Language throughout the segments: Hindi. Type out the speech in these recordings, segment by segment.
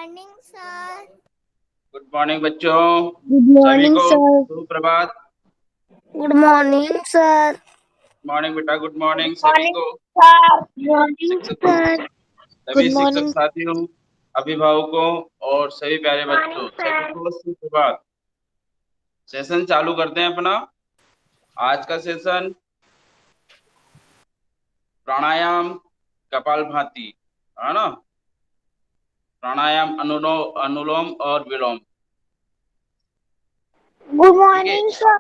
Morning sir. गुड मॉर्निंग बच्चों। गुड सभी मॉर्निंग को सर। सुप्रभात। Good morning sir. मॉर्निंग बेटा, गुड मॉर्निंग सभी मॉर्निंग को। सर। मॉर्निंग शिक्षक सर। सभी गुड शिक्षक मॉर्निंग। साथियों, अभिभावकों और सभी प्यारे बच्चों, सभी को सुप्रभात। सेशन चालू करते हैं अपना। आज का सेशन प्राणायाम, कपालभाति, है ना। प्राणायाम, अनुलोम और विलोम। गुड ठीक है, मॉर्निंग सर।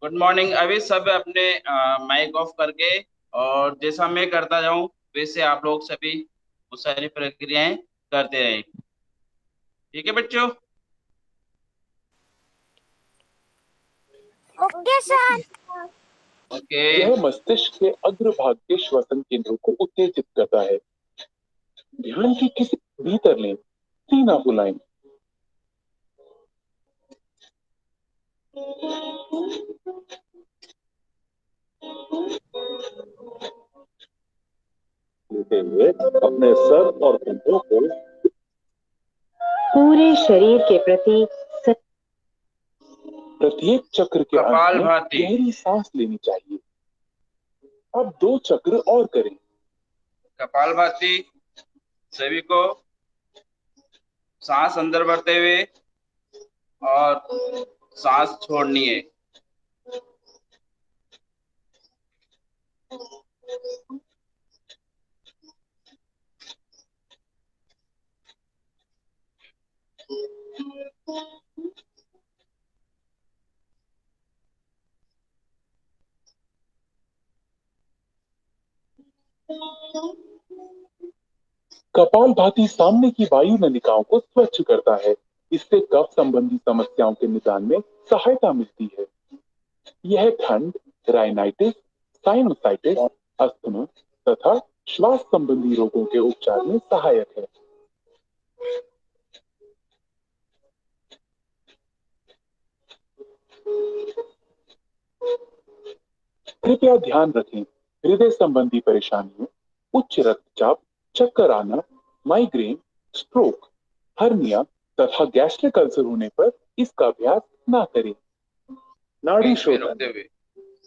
Good morning. अभी सब अपने माइक ऑफ करके, और जैसा मैं करता जाऊं वैसे आप लोग सभी वो सारी प्रक्रियाएं करते रहें। ठीक है बच्चों। Okay sir. ओके। यह मस्तिष्क के अग्रभाग के श्वसन केंद्रों को उत्तेजित करता है। ध्यान की किसी भीतर लें, सीना फुलाएं। लेते हुए अपने सर और कंधों को पूरे शरीर के प्रति प्रत्येक चक्र के अंत में कपालभाति। गहरी सांस लेनी चाहिए। अब 2 चक्र और करें। कपालभाति सभी को सांस अंदर भरते हुए और सांस छोड़नी है। कपालभाति सामने की वायु नलिकाओं को स्वच्छ करता है। इससे कफ संबंधी समस्याओं के निदान में सहायता मिलती है। यह ठंड, राइनाइटिस, साइनोसाइटिस, अस्थमा तथा श्वास संबंधी रोगों के उपचार में सहायक है। कृपया ध्यान रखें, हृदय संबंधी परेशानियों, उच्च रक्तचाप, चक्कर आना, माइग्रेन, स्ट्रोक, हर्निया तथा गैस्ट्रिक अल्सर होने पर इसका अभ्यास ना करें। नाड़ी बीच में शोधन। रुकते हुए।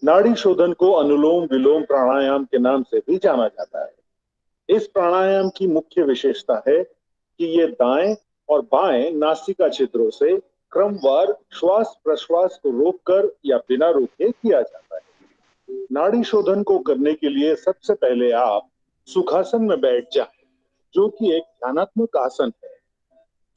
नाड़ी शोधन को अनुलोम विलोम प्राणायाम के नाम से भी जाना जाता है। इस प्राणायाम की मुख्य विशेषता है कि ये दाएं और बाएं नासिका छिद्रों से क्रमवार श्वास प्रश्वास को रोककर या बिना रोके किया जाता है। नाड़ी शोधन को करने के लिए सबसे पहले आप सुखासन में बैठ जाएं, जो कि एक ध्यानात्मक आसन है।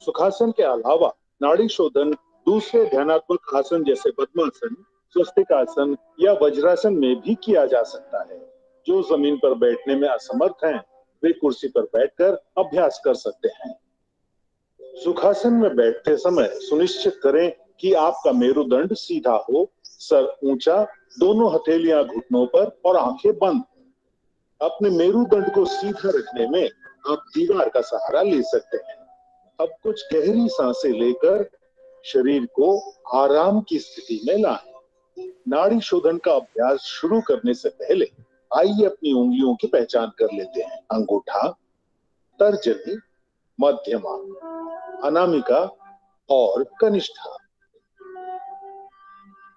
सुखासन के अलावा नाड़ी शोधन दूसरे ध्यानात्मक आसन जैसे पद्मासन, स्वस्तिकासन या वज्रासन में भी किया जा सकता है। जो जमीन पर बैठने में असमर्थ हैं, वे कुर्सी पर बैठकर अभ्यास कर सकते हैं। सुखासन में बैठते समय सुनिश्चित करें कि आपका मेरुदंड सीधा हो, सर ऊंचा, दोनों हथेलियां घुटनों पर और आंखें बंद। अपने मेरुदंड को सीधा रखने में आप दीवार का सहारा ले सकते हैं। अब कुछ गहरी सांसें लेकर शरीर को आराम की स्थिति में लाएं। नाड़ी शोधन का अभ्यास शुरू करने से पहले आइए अपनी उंगलियों की पहचान कर लेते हैं। अंगूठा, तर्जनी, मध्यमा, अनामिका और कनिष्ठा।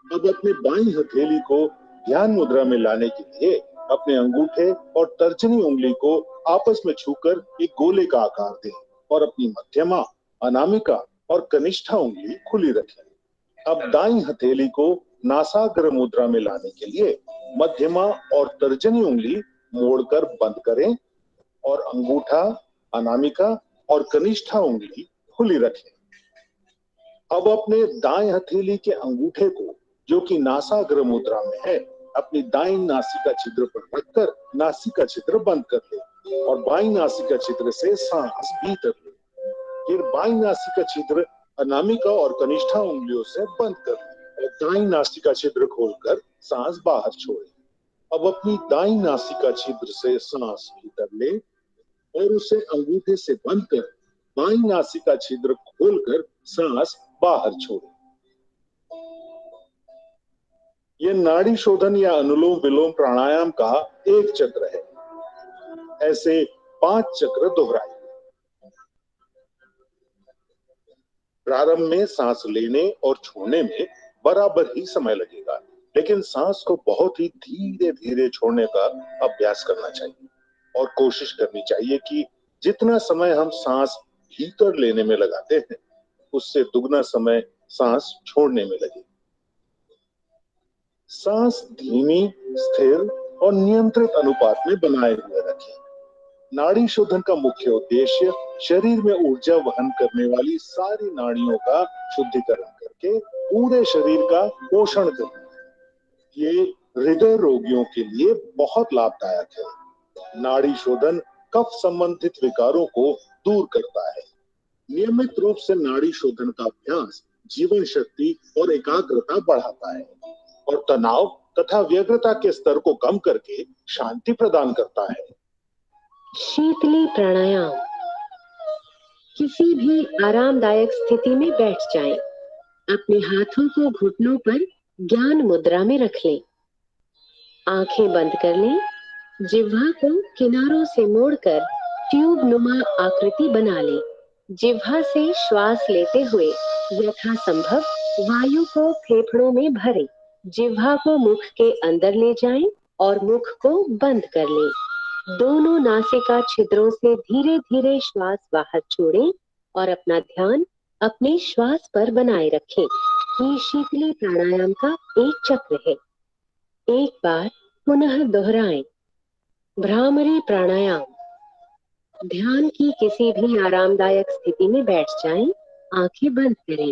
अब अपने बाईं हथेली को ध्यान मुद्रा में लाने के लिए अपने अंगूठे और तर्जनी उंगली को आपस में छूकर एक गोले का आकार दें और अपनी मध्यमा, अनामिका और कनिष्ठा उंगली खुली रखें। अब दाईं हथेली को नासाग्र मुद्रा में लाने के लिए मध्यमा और तर्जनी उंगली मोड़कर बंद करें और अंगूठा, अनामिका और कनिष्ठा उंगली खुली रखें। अब अपने दाएं हथेली के अंगूठे को, जो कि नासाग्र मुद्रा में है, अपनी दाईं नासिका छिद्र पर रखकर नासिका छिद्र बंद कर ले और बाईं नासिका छिद्र से सांस भीतर ले। फिर बाईं नासिका छिद्र अनामिका और कनिष्ठा उंगलियों से बंद कर ले और दाईं नासिका छिद्र खोलकर सांस बाहर छोड़े। अब अपनी दाईं नासिका छिद्र से सांस भीतर ले और उसे अंगूठे से बंद कर बाईं नासिका छिद्र खोलकर सांस बाहर छोड़े। यह नाड़ी शोधन या अनुलोम विलोम प्राणायाम का एक चक्र है। ऐसे 5 चक्र दोहराइए। प्रारंभ में सांस लेने और छोड़ने में बराबर ही समय लगेगा, लेकिन सांस को बहुत ही धीरे धीरे छोड़ने का अभ्यास करना चाहिए और कोशिश करनी चाहिए कि जितना समय हम सांस भीतर लेने में लगाते हैं, उससे दुगना समय सांस छोड़ने में लगे। सांस धीमी, स्थिर और नियंत्रित अनुपात में बनाए हुए रखें। नाड़ी शोधन का मुख्य उद्देश्य शरीर में ऊर्जा वहन करने वाली सारी नाड़ियों का शुद्धिकरण करके पूरे शरीर का पोषण करना है। ये हृदय रोगियों के लिए बहुत लाभदायक है। नाड़ी शोधन कफ संबंधित विकारों को दूर करता है। नियमित रूप से नाड़ी शोधन का अभ्यास जीवन शक्ति और एकाग्रता बढ़ाता है और तनाव तथा व्यग्रता के स्तर को कम करके शांति प्रदान करता है। शीतली प्राणायाम। किसी भी आरामदायक स्थिति में बैठ जाएं। अपने हाथों को घुटनों पर ज्ञान मुद्रा में रख लें। आंखें बंद कर लें। जिह्वा को किनारों से मोड़कर ट्यूब नुमा आकृति बना लें। जिह्वा से श्वास लेते हुए यथासंभव वायु को फेफड़ों में भरें। जिह्वा को मुख के अंदर ले जाएं और मुख को बंद कर लें। दोनों नासिका छिद्रों से धीरे धीरे श्वास बाहर छोड़ें और अपना ध्यान अपने श्वास पर बनाए रखें। ये शीतली प्राणायाम का एक चक्र है। एक बार पुनः दोहराएं। भ्रामरी प्राणायाम। ध्यान की किसी भी आरामदायक स्थिति में बैठ जाएं, आंखें बंद करें।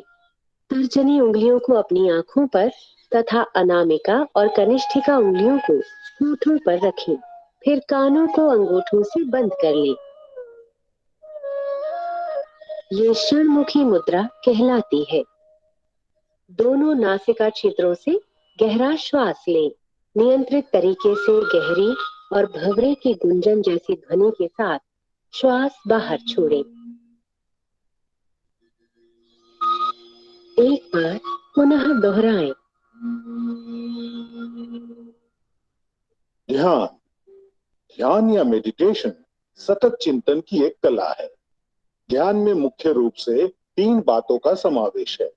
तर्जनी उंगलियों को अपनी आंखों पर तथा अनामिका और कनिष्ठिका उंगलियों को होठों पर रखें। फिर कानों को अंगूठों से बंद कर लें। ये षणमुखी मुद्रा कहलाती है। दोनों नासिका छिद्रों से गहरा श्वास लें। नियंत्रित तरीके से गहरी और भंवरे की गुंजन जैसी ध्वनि के साथ श्वास बाहर छोड़ें। एक बार पुनः दोहराएं। ध्यान। ध्यान या मेडिटेशन सतत चिंतन की एक कला है। ध्यान में मुख्य रूप से 3 बातों का समावेश है।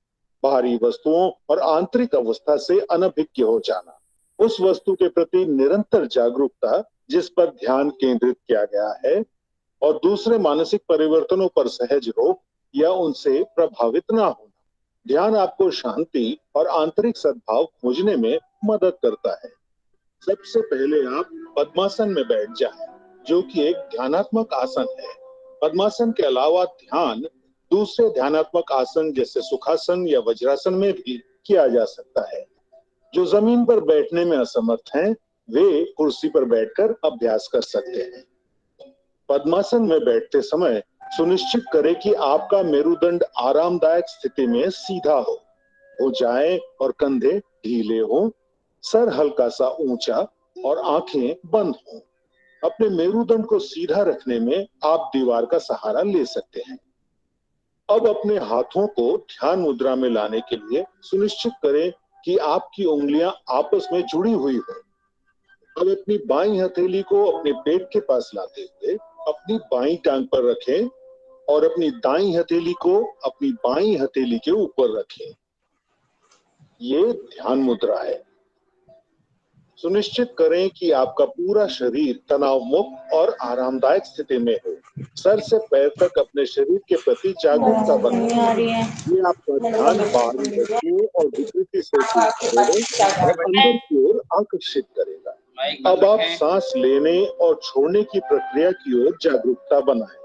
बाहरी वस्तुओं और आंतरिक अवस्था से अनभिज्ञ हो जाना, उस वस्तु के प्रति निरंतर जागरूकता जिस पर ध्यान केंद्रित किया गया है, और दूसरे मानसिक परिवर्तनों पर सहज रोक या उनसे प्रभावित ना होना। ध्यान आपको शांति और आंतरिक सद्भाव खोजने में मदद करता है। सबसे पहले आप पद्मासन में बैठ जाएं, जो कि एक ध्यानात्मक आसन है। पद्मासन के अलावा ध्यान दूसरे ध्यानात्मक आसन जैसे सुखासन या वज्रासन में भी किया जा सकता है। जो जमीन पर बैठने में असमर्थ हैं, वे कुर्सी पर बैठकर अभ्यास कर सकते हैं। पद्मासन में बैठते समय सुनिश्चित करें कि आपका मेरुदंड आरामदायक स्थिति में सीधा हो। भुजाएं और कंधे ढीले हों, सर हल्का सा ऊंचा और आंखें बंद हों। अपने मेरुदंड को सीधा रखने में आप दीवार का सहारा ले सकते हैं। अब अपने हाथों को ध्यान मुद्रा में लाने के लिए सुनिश्चित करें कि आपकी उंगलियां आपस में जुड़ी हुई हो। अब अपनी बाईं हथेली को अपने पेट के पास लाते हुए अपनी बाईं टांग पर रखें और अपनी दाईं हथेली को अपनी बाईं हथेली के ऊपर रखें। ये ध्यान मुद्रा है। सुनिश्चित करें कि आपका पूरा शरीर तनाव मुक्त और आरामदायक स्थिति में हो। सर से पैर तक अपने शरीर के प्रति जागरूकता बनाएं। ये आपका ध्यान बाहरी वस्तुओं और विकृति से दूर करेगा और अंदर की ओर आकर्षित करेगा। अब आप सांस लेने और छोड़ने की प्रक्रिया की ओर जागरूकता बनाएं।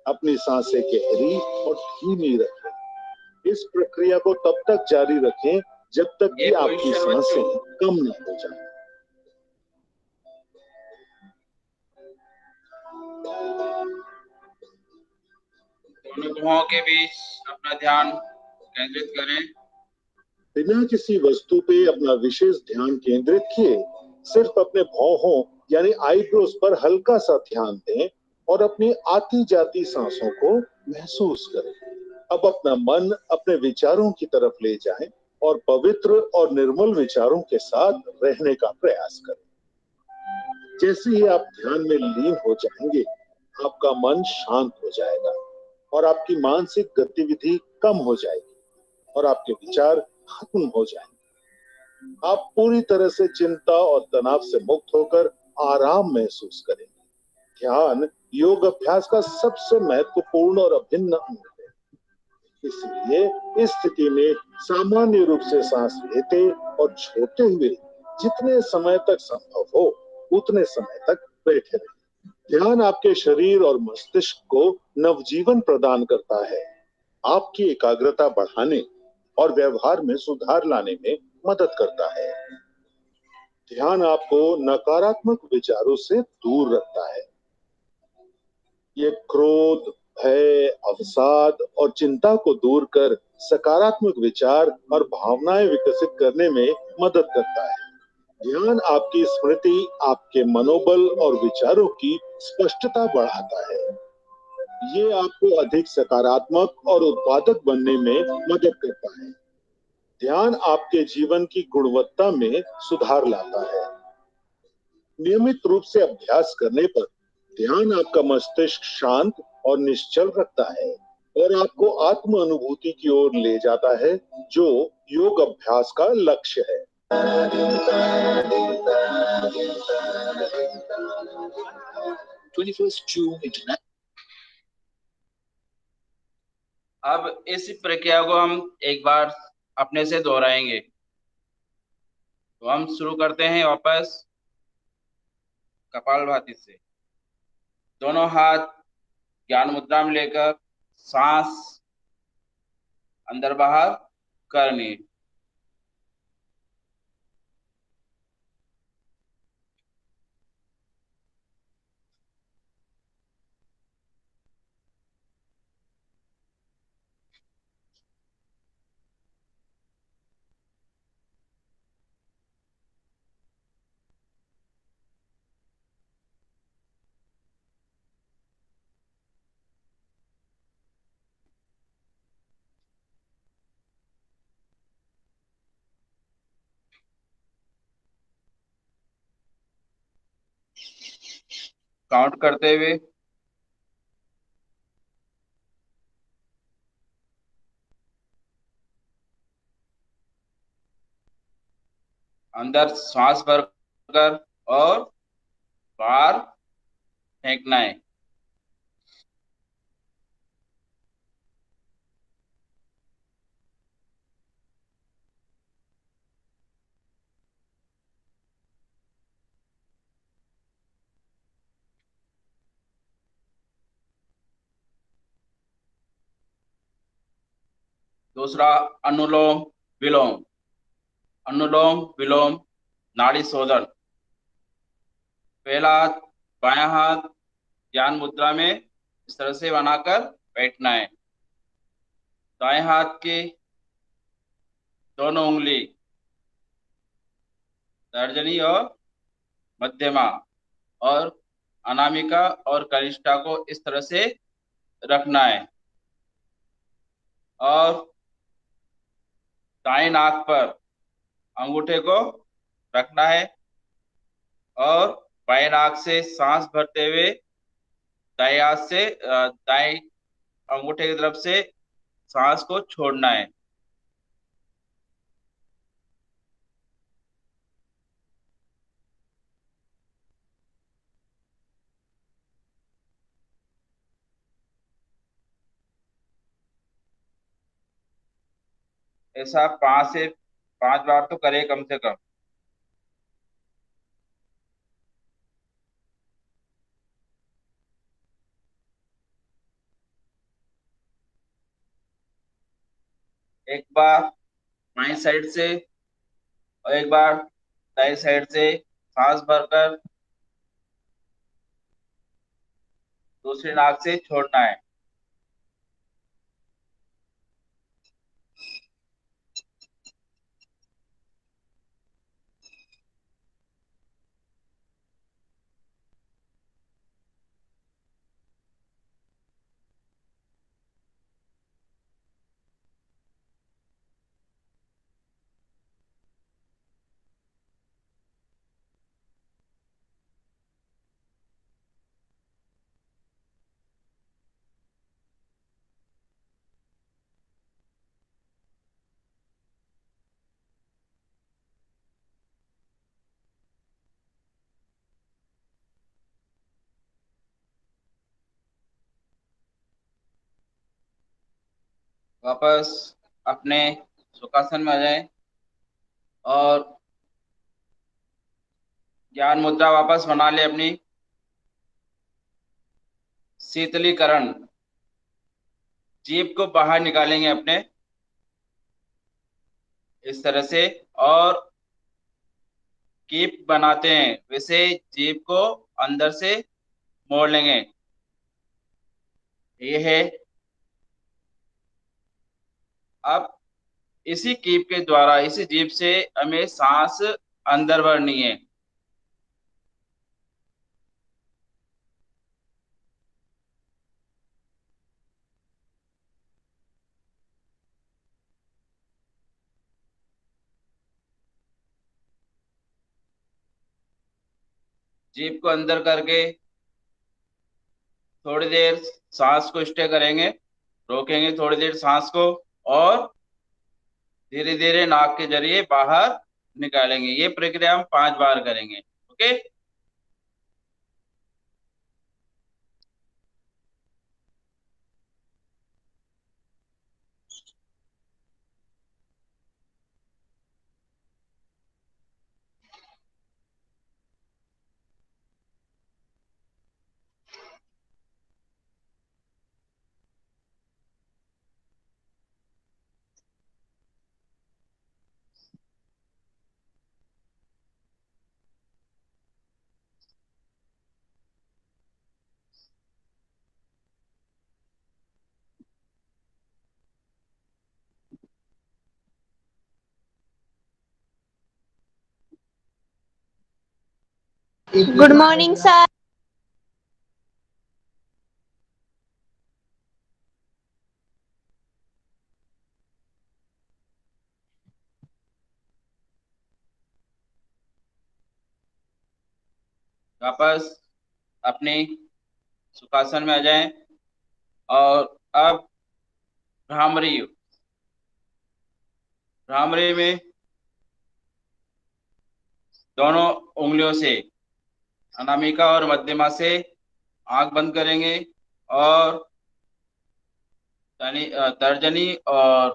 अपनी सांसें गहरी और धीमी रखें। इस प्रक्रिया को तब तक जारी रखें जब तक कि आपकी सांसें कम न हो जाएं। दोनों भुजाओं के बीच अपना ध्यान केंद्रित करें। बिना किसी वस्तु पे अपना विशेष ध्यान केंद्रित किए सिर्फ अपने भौहों यानी आईब्रोज पर हल्का सा ध्यान दें और अपनी आती जाती सांसों को महसूस करें। अब अपना मन अपने विचारों की तरफ ले जाएं और पवित्र और निर्मल विचारों के साथ रहने का प्रयास करें। जैसे ही आप ध्यान में लीन हो जाएंगे, आपका मन शांत हो जाएगा और आपकी मानसिक गतिविधि कम हो जाएगी और आपके विचार खत्म हो जाएंगे। आप पूरी तरह से चिंता और तनाव से मुक्त होकर आराम महसूस करेंगे। ध्यान योग अभ्यास का सबसे महत्वपूर्ण और अभिन्न अंग है। इसलिए इस स्थिति में सामान्य रूप से सांस लेते और छोड़ते हुए जितने समय तक संभव हो उतने समय तक बैठे रहें। ध्यान आपके शरीर और मस्तिष्क को नवजीवन प्रदान करता है, आपकी एकाग्रता बढ़ाने और व्यवहार में सुधार लाने में मदद करता है। ध्यान आपको नकारात्मक विचारों से दूर रखता है। ये क्रोध, भय, अवसाद और चिंता को दूर कर सकारात्मक विचार और भावनाएं विकसित करने में मदद करता है। ध्यान आपकी स्मृति, आपके मनोबल और विचारों की स्पष्टता बढ़ाता है। ये आपको अधिक सकारात्मक और उत्पादक बनने में मदद करता है। ध्यान आपके जीवन की गुणवत्ता में सुधार लाता है। नियमित रूप से अभ्यास करने पर ध्यान आपका मस्तिष्क शांत और निश्चल रखता है और आपको आत्म अनुभूति की ओर ले जाता है, जो योग अभ्यास का लक्ष्य है। 21st June International। अब इस प्रक्रिया को हम एक बार अपने से दोहराएंगे। तो हम शुरू करते हैं वापस कपालभाति से। दोनों हाथ ज्ञान मुद्रा में लेकर सांस अंदर बाहर करनी। काउंट करते हुए अंदर सांस भरकर और बाहर फेंकना है। दूसरा अनुलोम विलोम। अनुलोम विलोम नाड़ी शोधन। पहला हाथ बायां हाथ ज्ञान मुद्रा में इस तरह से बनाकर बैठना है। दाएं हाथ की दोनों उंगली तर्जनी और मध्यमा और अनामिका और कनिष्ठा को इस तरह से रखना है और दाएं नाक पर अंगूठे को रखना है और बाएं नाक से सांस भरते हुए दाएं हाथ से दाएं अंगूठे की तरफ से सांस को छोड़ना है। ऐसा 5 से 5 बार तो करें कम से कम। एक बार बाईं साइड से और एक बार दाईं साइड से सांस भरकर दूसरी नाक से छोड़ना है। वापस अपने सुखासन में आ जाएं और ज्ञान मुद्रा वापस बना ले अपनी। शीतलीकरण, जीभ को बाहर निकालेंगे अपने इस तरह से, और कीप बनाते हैं वैसे जीभ को अंदर से मोड़ लेंगे। ये है। अब इसी कीप के द्वारा, इसी जीभ से हमें सांस अंदर भरनी है। जीभ को अंदर करके थोड़ी देर सांस को स्टे करेंगे, रोकेंगे थोड़ी देर सांस को, और धीरे धीरे नाक के जरिए बाहर निकालेंगे। ये प्रक्रिया हम 5 बार करेंगे। ओके। Good morning sir. वापस अपने सुखासन में आ जाएं और अब भ्रामरी, भ्रामरी में दोनों उंगलियों से, अनामिका और मध्यमा से आंख बंद करेंगे और तर्जनी और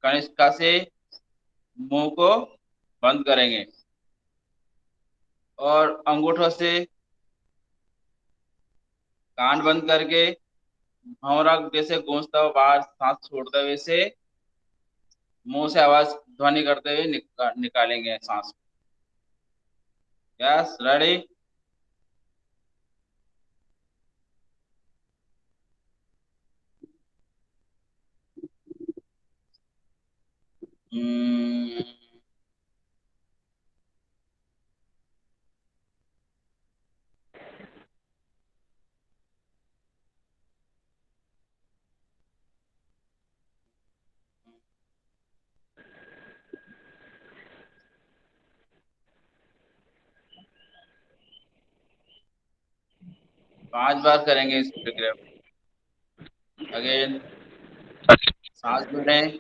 कनिष्का से मुंह को बंद करेंगे और अंगूठों से कान बंद करके भंवरा जैसे गूंजता हुआ बाहर सांस छोड़ते हुए से मुंह से आवाज ध्वनि करते हुए निकालेंगे सांस। Yes, ready. हम्म, 5 बार करेंगे इस प्रक्रिया को। अगेन सांस भरें,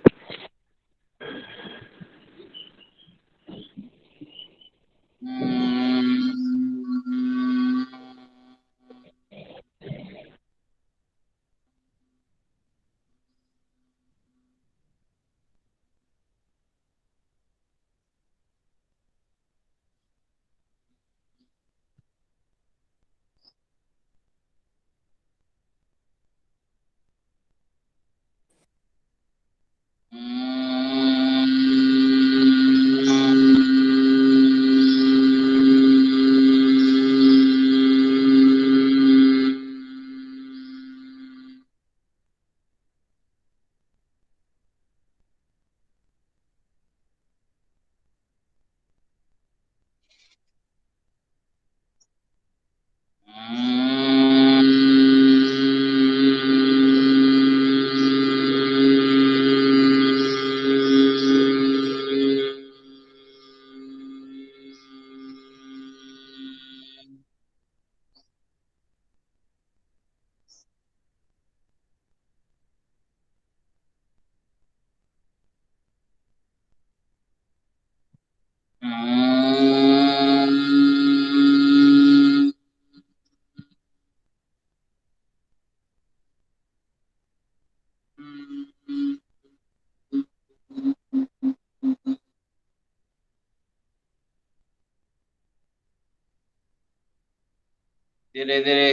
धीरे धीरे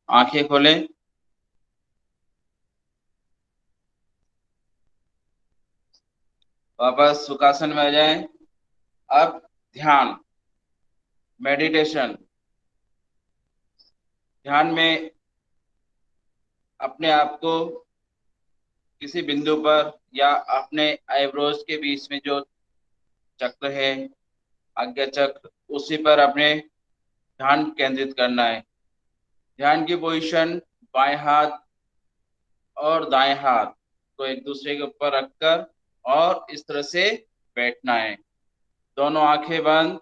आंखें खोलें। वापस सुखासन में आ जाएं। अब ध्यान, मेडिटेशन। ध्यान में अपने आप को किसी बिंदु पर या अपने आईब्रोज के बीच में जो चक्र है, आज्ञा चक्र, उसी पर अपने ध्यान केंद्रित करना है। ध्यान की पोजीशन बाएं हाथ और दाएं हाथ को एक दूसरे के ऊपर रखकर और इस तरह से बैठना है। दोनों आंखें बंद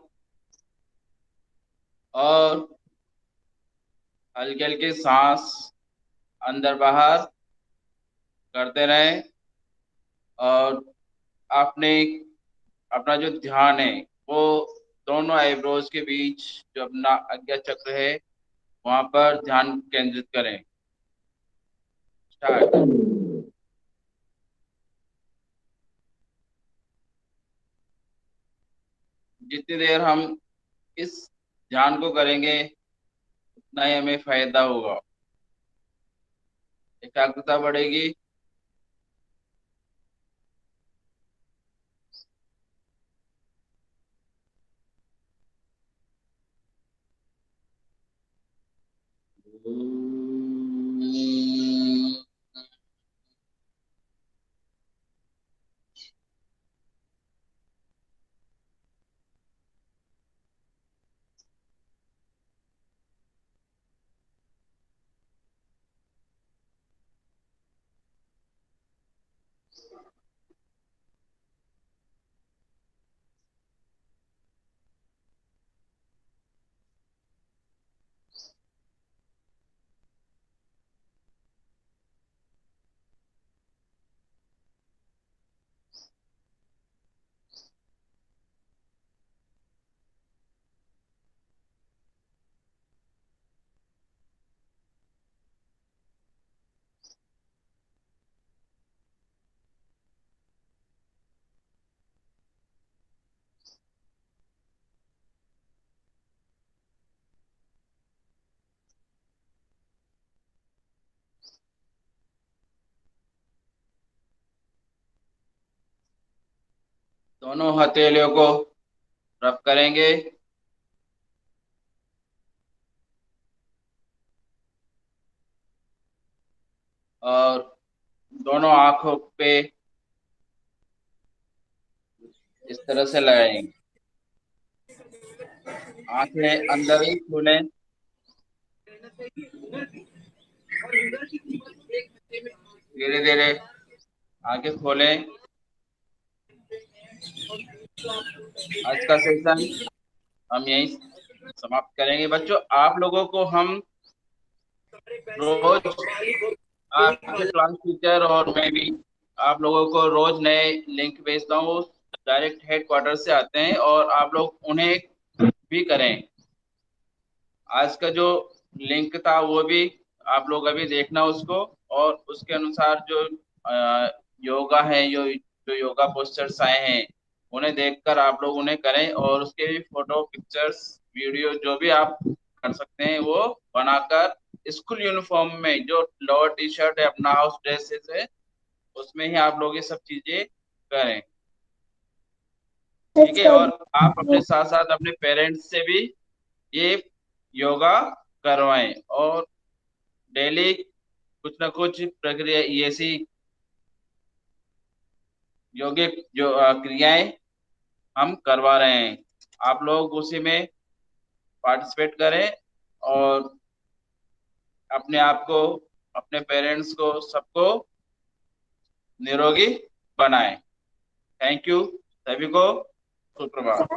और हल्के हल्के सांस अंदर बाहर करते रहें। और आपने अपना जो ध्यान है वो दोनों आईब्रोज के बीच जो अपना आज्ञा चक्र है वहां पर ध्यान केंद्रित करें। स्टार्ट। जितनी देर हम इस ध्यान को करेंगे उतना ही हमें फायदा होगा, एकाग्रता बढ़ेगी। दोनों हथेलियों को रब करेंगे। और दोनों आंखों पे इस तरह से लगाएंगे। आंखें अंदर ही खोलें। धीरे धीरे आंखें खोलें। आज का सेशन हम यहीं समाप्त करेंगे। बच्चों, आप लोगों को हम रोज, आपके क्लास टीचर और मैं भी आप लोगों को रोज नए लिंक भेजता हूँ। डायरेक्ट हेडक्वार्टर से आते हैं और आप लोग उन्हें भी करें। आज का जो लिंक था वो भी आप लोग अभी देखना उसको, और उसके अनुसार जो योगा है, जो योगा पोस्टर्स आए हैं उन्हें देखकर आप लोग उन्हें करें। और उसके भी फोटो, पिक्चर्स, वीडियो जो भी आप कर सकते हैं वो बनाकर स्कूल यूनिफॉर्म में, जो लोअर टी शर्ट है, अपना हाउस ड्रेसेस है, उसमें ही आप लोग ये सब चीजें करें। ठीक है। और आप अपने साथ साथ अपने पेरेंट्स से भी ये योगा करवाएं और डेली कुछ ना कुछ प्रक्रिया, ऐसी योगिक जो क्रियाएं हम करवा रहे हैं, आप लोग उसी में पार्टिसिपेट करें और अपने आप को, अपने पेरेंट्स को, सबको निरोगी बनाएं। थैंक यू सभी को। सुप्रभात।